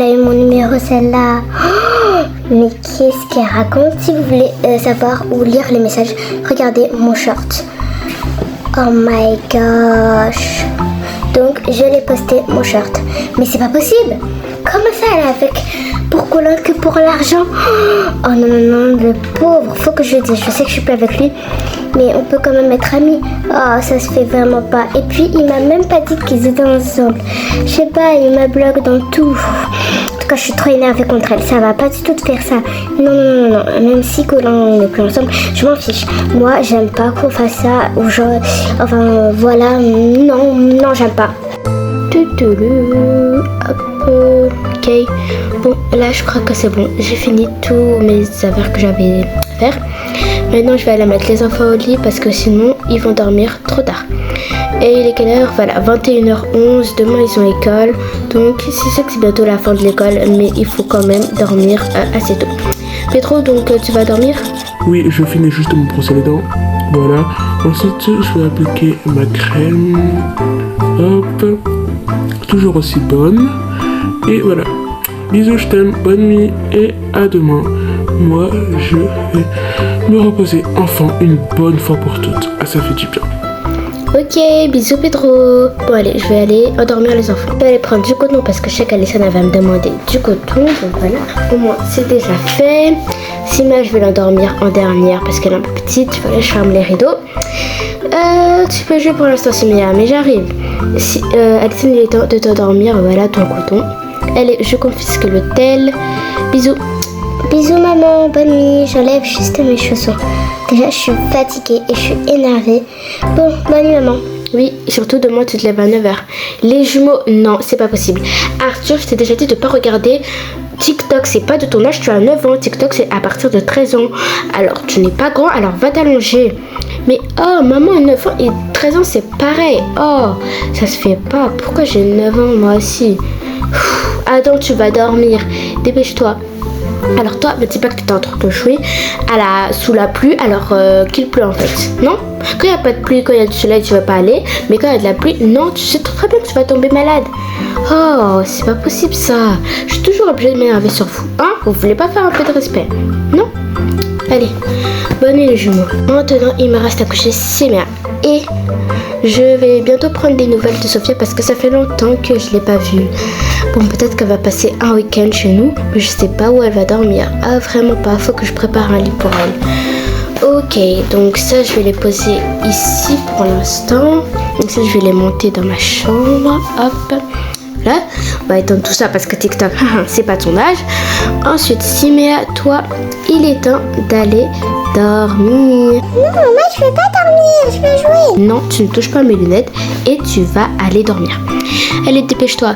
pas eu mon numéro celle-là. Oh, mais qu'est-ce qu'elle raconte? Si vous voulez savoir ou lire les messages, regardez mon short. Oh my gosh. Donc je l'ai posté mon short. Mais c'est pas possible. Comment ça elle est avec pour Colin que pour l'argent? Oh non non non, le pauvre. Faut que je le dise. Je sais que je suis plus avec lui, mais on peut quand même être amis. Oh, ça se fait vraiment pas. Et puis il m'a même pas dit qu'ils étaient ensemble. Je sais pas, il me bloque dans tout. En tout cas, je suis trop énervée contre elle. Ça va pas du tout de faire ça. Non non non non. Même si Colin n'est plus ensemble, je m'en fiche. Moi, j'aime pas qu'on fasse ça ou genre. Enfin voilà. Non non, j'aime pas. Hop, ok. Bon, là je crois que c'est bon. J'ai fini tous mes affaires que j'avais à faire. Maintenant, je vais aller mettre les enfants au lit parce que sinon, ils vont dormir trop tard. Et il est quelle heure? Voilà, 21h11. Demain, ils ont école. Donc, c'est ça que c'est bientôt la fin de l'école. Mais il faut quand même dormir assez tôt. Pedro, donc tu vas dormir? Oui, je finis juste de me brosser les dents. Voilà. Ensuite, je vais appliquer ma crème. Hop. Toujours aussi bonne. Et voilà. Bisous, je t'aime. Bonne nuit et à demain. Moi, je vais me reposer enfin une bonne fois pour toutes. Ah, ça fait du bien. Ok, bisous Pedro. Bon allez, je vais aller endormir les enfants. Je vais aller prendre du coton parce que je sais qu'Alessandra va me demander du coton. Donc voilà, au moins c'est déjà fait. Sima, je vais l'endormir en dernière parce qu'elle est un peu petite. Tu vas aller fermer les rideaux. Tu peux jouer pour l'instant Sima, mais j'arrive. Si, Alessandra, il est temps de t'endormir. Voilà ton coton. Allez, je confisque le tel. Bisous. Bisous maman, bonne nuit. J'enlève juste mes chaussons. Déjà, je suis fatiguée et je suis énervée. Bon, bonne nuit maman. Oui, surtout demain tu te lèves à 9h. Les jumeaux, non, c'est pas possible. Arthur, je t'ai déjà dit de pas regarder TikTok. C'est pas de ton âge, tu as 9 ans. TikTok, c'est à partir de 13 ans. Alors, tu n'es pas grand, alors va t'allonger. Mais oh, maman, 9 ans et 13 ans, c'est pareil. Oh, ça se fait pas. Pourquoi j'ai 9 ans moi aussi? Adam, tu vas dormir. Dépêche-toi. Alors toi, ne dis pas que tu es en train de jouer sous la pluie alors qu'il pleut en fait. Non? Quand il n'y a pas de pluie, quand il y a du soleil, tu vas pas aller. Mais quand il y a de la pluie, non, tu sais très bien que tu vas tomber malade. Oh, c'est pas possible ça. Je suis toujours obligée de m'énerver sur vous. Hein? Vous voulez pas faire un peu de respect? Non? Allez, bonne nuit les jumeaux. Maintenant, il me reste à coucher Sima. Et je vais bientôt prendre des nouvelles de Sophia parce que ça fait longtemps que je l'ai pas vue. Bon, peut-être qu'elle va passer un week-end chez nous, mais je sais pas où elle va dormir. Ah, vraiment pas, faut que je prépare un lit pour elle. Ok, donc ça, je vais les poser ici pour l'instant. Donc ça, je vais les monter dans ma chambre. Hop, là. On va éteindre tout ça parce que TikTok, c'est pas ton âge. Ensuite, Siméa, toi, il est temps d'aller dormir. Non, moi je veux pas dormir, je veux jouer. Non, tu ne touches pas mes lunettes et tu vas aller dormir. Allez, dépêche-toi.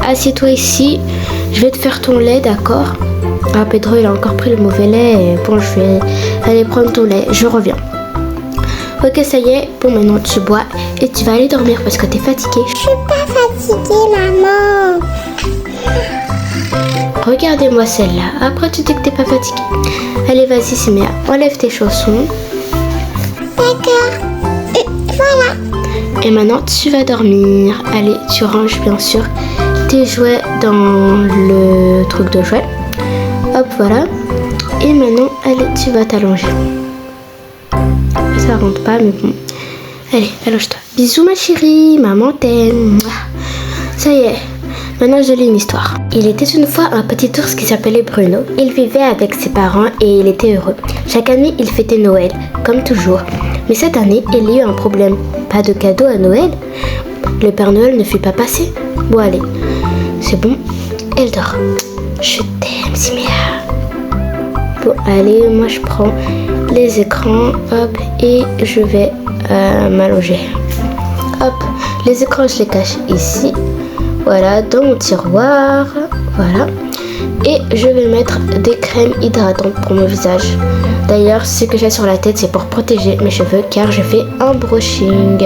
Assieds-toi ici. Je vais te faire ton lait, d'accord? Ah, Pedro, il a encore pris le mauvais lait. Bon, je vais aller prendre ton lait. Je reviens. Ok, ça y est. Bon, maintenant tu bois et tu vas aller dormir parce que t'es fatiguée. Je suis pas fatiguée, maman. Regardez-moi celle-là. Après, tu dis que t'es pas fatiguée. Allez, vas-y, Siméa. Enlève tes chaussons. D'accord. Voilà. Et maintenant, tu vas dormir. Allez, tu ranges bien sûr tes jouets dans le truc de jouets. Hop, voilà. Et maintenant, allez, tu vas t'allonger. Ça rentre pas, mais bon. Allez, allonge-toi. Bisous, ma chérie. Maman t'aime. Ça y est. Maintenant, je lis une histoire. Il était une fois un petit ours qui s'appelait Bruno. Il vivait avec ses parents et il était heureux. Chaque année, il fêtait Noël, comme toujours. Mais cette année, il y eut un problème. Pas de cadeau à Noël. Le Père Noël ne fut pas passé. Bon, allez. C'est bon. Elle dort. Je t'aime, Siméa. Bon, allez, moi je prends les écrans, hop, et je vais m'allonger. Hop, les écrans, je les cache ici. Voilà, dans mon tiroir. Voilà. Et je vais mettre des crèmes hydratantes pour mon visage. D'ailleurs, ce que j'ai sur la tête, c'est pour protéger mes cheveux car je fais un brushing.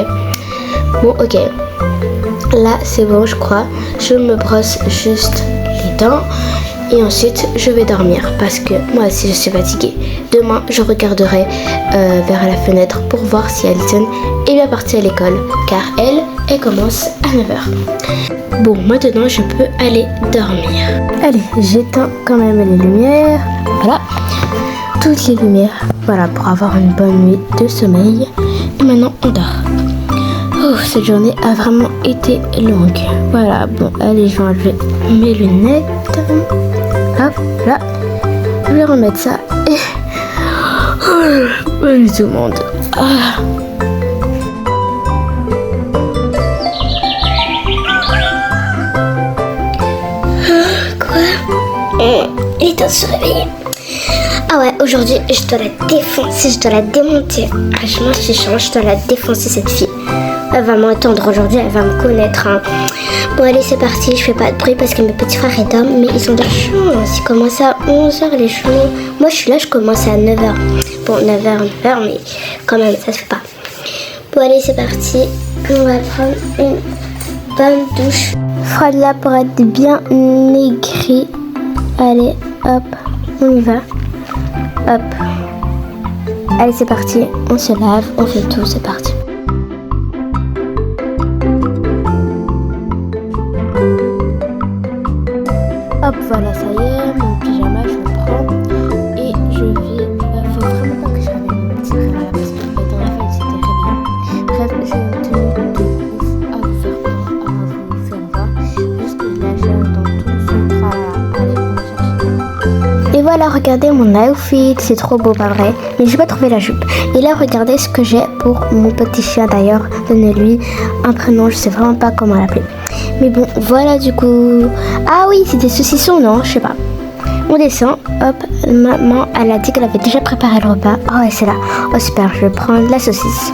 Bon, ok. Là, c'est bon, je crois. Je me brosse juste les dents. et ensuite je vais dormir parce que moi aussi je suis fatiguée. Demain je regarderai vers la fenêtre pour voir si Alison est bien partie à l'école car elle commence à 9h. Bon, maintenant je peux aller dormir. Allez, j'éteins quand même les lumières. Voilà, toutes les lumières. Voilà, pour avoir une bonne nuit de sommeil. Et maintenant on dort. Oh, cette journée a vraiment été longue. Voilà, bon, allez, je vais enlever mes lunettes. Hop, là. Je vais remettre ça. Et... Oh, bonne nuit tout le monde. Ah. Il est temps de se réveiller. Ah ouais, aujourd'hui, je dois la défoncer, je dois la démonter. Franchement, je dois la défoncer cette fille. Elle va m'entendre aujourd'hui, elle va me connaître. Hein. Bon, allez, c'est parti. Je fais pas de bruit parce que mes petits frères ils dorment, mais ils ont de la chance. Ils commencent à 11h, les chevaux. Moi, je suis là, je commence à 9h. Bon, 9h, mais quand même, ça se fait pas. Bon, allez, c'est parti. On va prendre une bonne douche froide là pour être bien aigri. Allez, hop, on y va. Hop. Allez, c'est parti. On se lave, on fait tout, c'est parti. Hop, voilà, ça y est, mon pyjama, je le prends et je vais... faut vraiment pas que je réveille mon petit frère là parce que la dernière fois, il s'était réveillé. Bref, j'ai une tenue de ouf à vous faire voir. Juste que là, j'ai dans tout ce tralala. Allez, on va chercher. Et voilà, regardez mon outfit, c'est trop beau, pas vrai? Mais j'ai pas trouvé la jupe. Et là, regardez ce que j'ai pour mon petit chien d'ailleurs. Donnez-lui un prénom, je sais vraiment pas comment l'appeler. Mais bon, voilà du coup. Ah oui, c'était saucisson, non? Je sais pas. On descend. Hop, maman, elle a dit qu'elle avait déjà préparé le repas. Oh, ouais, c'est là. Oh, super, je vais prendre la saucisse.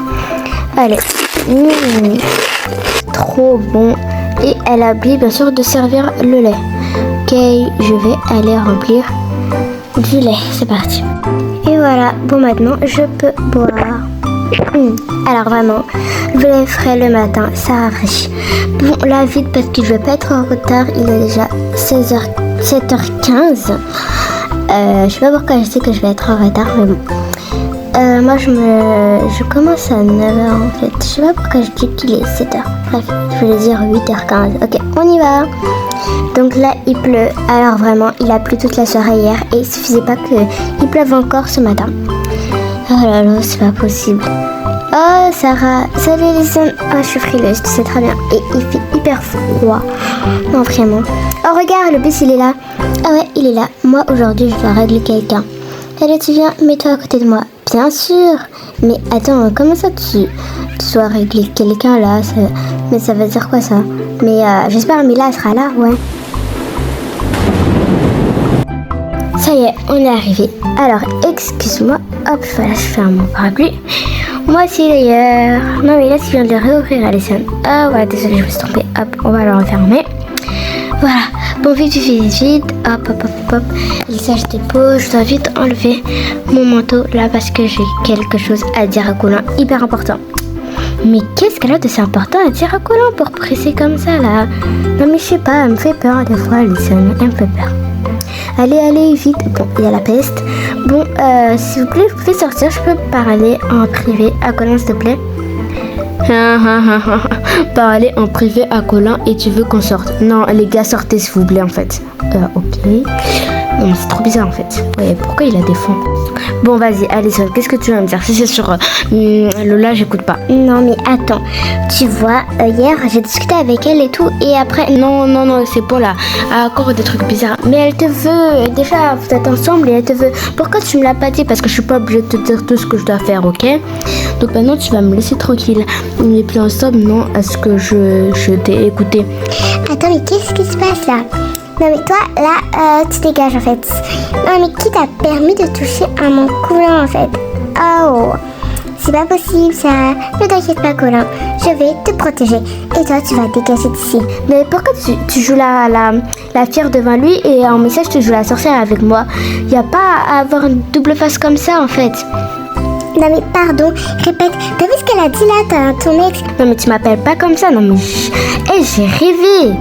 Allez. Trop bon. Et elle a oublié, bien sûr, de servir le lait. Ok, je vais aller remplir du lait. C'est parti. Et voilà. Bon, maintenant, je peux boire. Alors vraiment, je le ferai le matin, ça rafraîchit. Bon, là vite parce que je vais pas être en retard, il est déjà 7h15. Je sais pas pourquoi je sais que je vais être en retard, mais bon. Moi je commence à 9h en fait. Je sais pas pourquoi je dis qu'il est 7h. Bref, je voulais dire 8h15. Ok, on y va. Donc là il pleut, alors vraiment il a plu toute la soirée hier et il suffisait pas qu'il pleuve encore ce matin. Oh là là, c'est pas possible. Oh, Sarah. Salut, Alison. Oh, je suis frileuse, tu sais très bien. Et il fait hyper froid. Non, vraiment. Oh, regarde, le bus, il est là. Ah ouais, il est là. Moi, aujourd'hui, je dois régler quelqu'un. Allez, tu viens, mets-toi à côté de moi. Bien sûr. Mais attends, comment ça, tu dois régler quelqu'un, là? Mais ça veut dire quoi, ça? Mais j'espère, Mila, elle sera là, ouais. Ça y est, on est arrivé. Alors, excuse-moi. Hop, voilà, je ferme mon parapluie. Moi aussi d'ailleurs. Non mais là, tu viens de le réouvrir, Alison. Ah ouais, désolée, je me suis trompée. Hop, on va le refermer. Voilà. Bon, vite. Hop. Lisa, je dépose. Je dois vite enlever mon manteau là parce que j'ai quelque chose à dire à Colin. Hyper important. Mais qu'est-ce qu'elle a de si important à dire à Colin pour presser comme ça là? Non mais je sais pas, elle me fait peur des fois, Alison. Elle me fait peur. Allez, vite. Bon, il y a la peste. Bon, s'il vous plaît, vous pouvez sortir. Je peux parler en privé à Colin, s'il te plaît. Parler en privé à Colin et tu veux qu'on sorte? Non, les gars, sortez, s'il vous plaît, en fait. Ok. Non, mais c'est trop bizarre, en fait. Ouais, pourquoi il a des fonds? Bon, vas-y, Alison, qu'est-ce que tu vas me dire? Si c'est sur Lola, j'écoute pas. Non, mais attends. Tu vois, hier, j'ai discuté avec elle et tout. Et après... Non, c'est bon, là. Encore des trucs bizarres. Mais elle te veut. Déjà, vous êtes ensemble et elle te veut. Pourquoi tu me l'as pas dit? Parce que je suis pas obligée de te dire tout ce que je dois faire, ok? Donc maintenant, tu vas me laisser tranquille. On n'est plus ensemble, non? Est-ce que je t'ai écouté? Attends, mais qu'est-ce qui se passe, là? Non mais toi, là, tu dégages en fait. Non mais qui t'a permis de toucher à mon Colin en fait? Oh, c'est pas possible ça. Ne t'inquiète pas Colin, je vais te protéger. Et toi, tu vas dégager d'ici. Mais pourquoi tu joues la fière devant lui et en message tu joues la sorcière avec moi? Y a pas à avoir une double face comme ça en fait. Non mais pardon, répète, t'as vu ce qu'elle a dit là, ton ex? Non mais tu m'appelles pas comme ça, non mais... j'ai rêvé.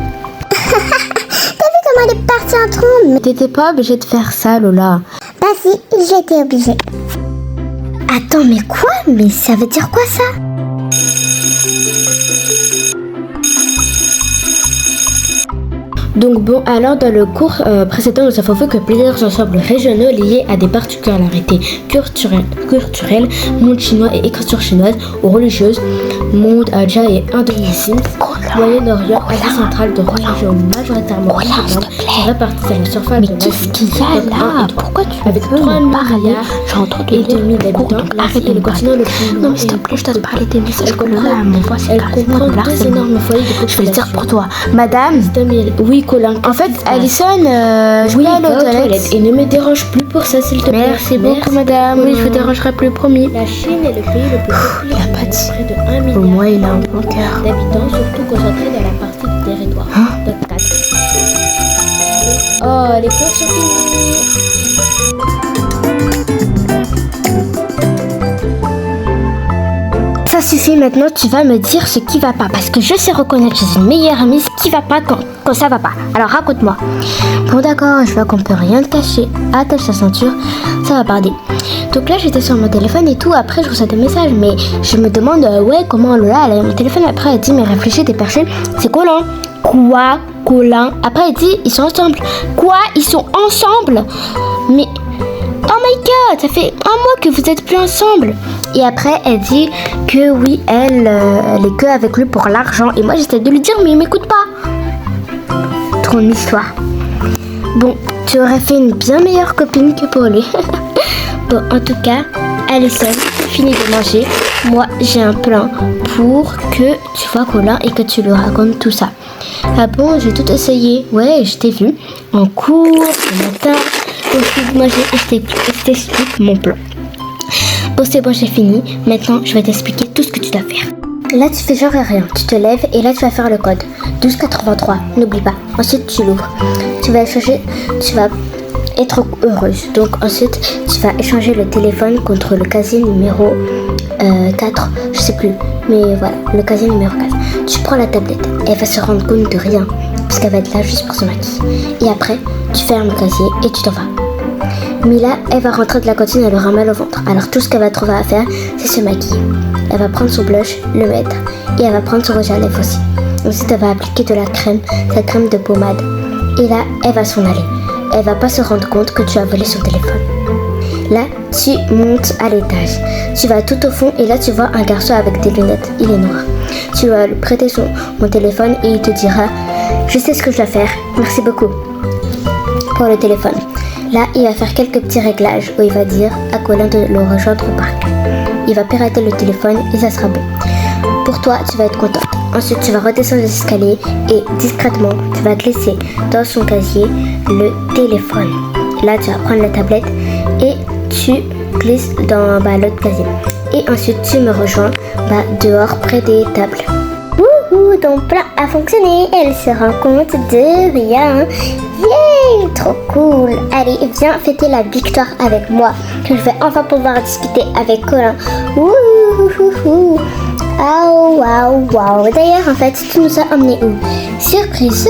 elle est partie en trombe. Mais T'étais pas obligée de faire ça, Lola. bah si, j'étais obligée. Attends, mais quoi? Mais ça veut dire quoi ça? Donc bon, alors dans le cours précédent, nous avons vu que plusieurs ensembles régionaux liés à des particularités culturelles, monde chinois et écriture chinoise ou religieuse, monde indien et indonésienne, Moyen-Orient, Asie centrale de religions majoritairement musulmanes, se répartissent à la surface de Qu'est-ce qu'il y a là? Pourquoi tu avec veux 3 me parler? milliards J'ai entendu et dire demi le cours, d'habitants, donc arrête et de le me parler. continent le plus Non, mais s'il te plaît, je dois te parler des messages que Lola m'envoie, c'est Elle carrément comprend de deux l'harcèlement. énormes foyers de population. Je vais le dire pour toi. Madame, Oui, Colin. en fait, Alison, je Oui, vais aller va aux aux toilettes. toilettes et ne me dérange plus pour ça, s'il te plaît. Merci beaucoup, madame. Oui, je vous dérangerai plus, promis. La Chine est le pays le plus il a populaire, pas dit. près de 1 milliard Au moins, il a un bon cœur. d'habitants, surtout concentrés dans la partie du territoire. De 4. Oh, les cours sont finis. Ça suffit, maintenant tu vas me dire ce qui va pas. Parce que je sais reconnaître chez une meilleure amie ce qui va pas quand ça va pas. Alors raconte-moi. Bon d'accord, je vois qu'on peut rien te cacher. Attache ta ceinture, ça va parler. Donc là j'étais sur mon téléphone et tout. Après je reçois des messages. Mais je me demande, ouais, comment Lola elle a mon téléphone. Après elle dit, mais réfléchis, t'es perché. C'est Colin. Quoi, Colin? Après elle dit, ils sont ensemble. Quoi, ils sont ensemble? Mais... oh my god, ça fait 1 mois que vous êtes plus ensemble. Et après, elle dit que oui, elle est que avec lui pour l'argent. Et moi, j'essaie de lui dire, mais il m'écoute pas. Ton histoire. Bon, tu aurais fait une bien meilleure copine que pour lui. Bon, en tout cas, Alison, fini de manger. Moi, j'ai un plan pour que tu vois Colin et que tu lui racontes tout ça. Ah bon, j'ai tout essayé. Ouais, je t'ai vu en cours, ce matin. Donc, moi, je t'explique mon plan. Bon, c'est bon, j'ai fini. Maintenant, je vais t'expliquer tout ce que tu dois faire. Là, tu fais genre rien. Tu te lèves et là, tu vas faire le code. 1283, n'oublie pas. Ensuite, tu l'ouvres. Tu vas échanger, tu vas être heureuse. Donc, ensuite, tu vas échanger le téléphone contre le casier numéro 4. Je sais plus. Mais voilà, le casier numéro 4. Tu prends la tablette. Elle va se rendre compte de rien. Puisqu'elle va être là juste pour se maquiller. Et après, tu fermes le casier et tu t'en vas. Mila, elle va rentrer de la cantine, elle aura mal au ventre. Alors tout ce qu'elle va trouver à faire, c'est se maquiller. Elle va prendre son blush, le mettre, et elle va prendre son rouge à lèvres aussi. Ensuite, elle va appliquer de la crème, sa crème de pommade. Et là, elle va s'en aller. Elle va pas se rendre compte que tu as volé son téléphone. Là, tu montes à l'étage. Tu vas tout au fond et là, tu vois un garçon avec des lunettes. Il est noir. Tu vas lui prêter mon téléphone et il te dira « Je sais ce que je dois faire. Merci beaucoup. » Pour le téléphone. Là, il va faire quelques petits réglages où il va dire à Colin de le rejoindre au parc. Il va pirater le téléphone et ça sera bon. Pour toi, tu vas être contente. Ensuite, tu vas redescendre les escaliers et discrètement, tu vas te laisser dans son casier le téléphone. Là, tu vas prendre la tablette et tu glisses dans l'autre casier. Et ensuite, tu me rejoins dehors près des tables. Wouhou, ton plan a fonctionné. Elle se rend compte de rien. Yeah, trop cool. Allez, viens fêter la victoire avec moi. Que je vais enfin pouvoir discuter avec Colin. Wouhou. Oh, wow. D'ailleurs, en fait, tu nous as emmenés où? Surprise.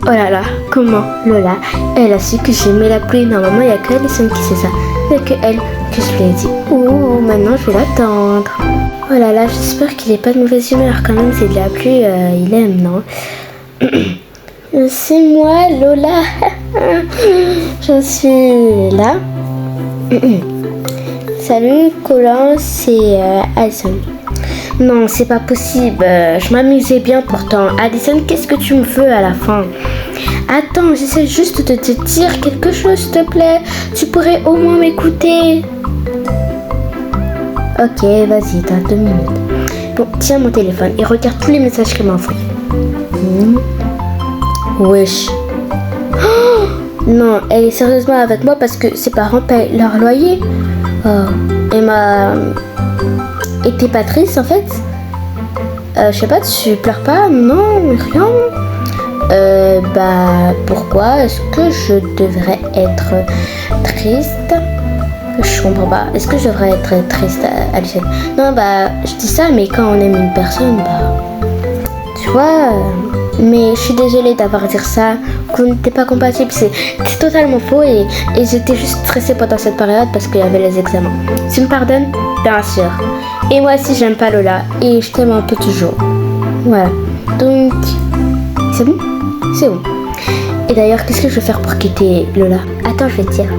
Oh là là, comment Lola, elle a su que j'aimais la pluie. Normalement, il n'y a que Alison qui sait ça. Il n'y a que elle que je lui ai dit. Ouh, maintenant je vais l'attendre. Oh là là, j'espère qu'il n'est pas de mauvaise humeur. Quand même, c'est de la pluie, il aime, non? C'est moi, Lola. Je suis là. Salut, Colin, c'est Alison. Non, c'est pas possible. Je m'amusais bien pourtant. Alison, qu'est-ce que tu me veux à la fin? Attends, j'essaie juste de te dire quelque chose, s'il te plaît. Tu pourrais au moins m'écouter. Ok, vas-y, t'as 2 minutes. Bon, tiens mon téléphone et regarde tous les messages qu'elle m'a envoyés. Wesh. Oh, non, elle est sérieusement avec moi parce que ses parents payent leur loyer. Et t'es pas triste en fait? Je sais pas, tu pleures pas? Non, rien. Pourquoi est-ce que je devrais être triste? Je comprends pas. Est-ce que je devrais être triste, Alison? Non, je dis ça, mais quand on aime une personne, tu vois, Mais je suis désolée d'avoir dit ça, qu'on n'était pas compatibles. C'est totalement faux et j'étais juste stressée pendant cette période parce qu'il y avait les examens. Tu me pardonnes? Bien sûr. Et moi aussi, j'aime pas Lola et je t'aime un peu toujours. Voilà. Donc, c'est bon? C'est bon. Et d'ailleurs, qu'est-ce que je vais faire pour quitter Lola? Attends, je vais te dire.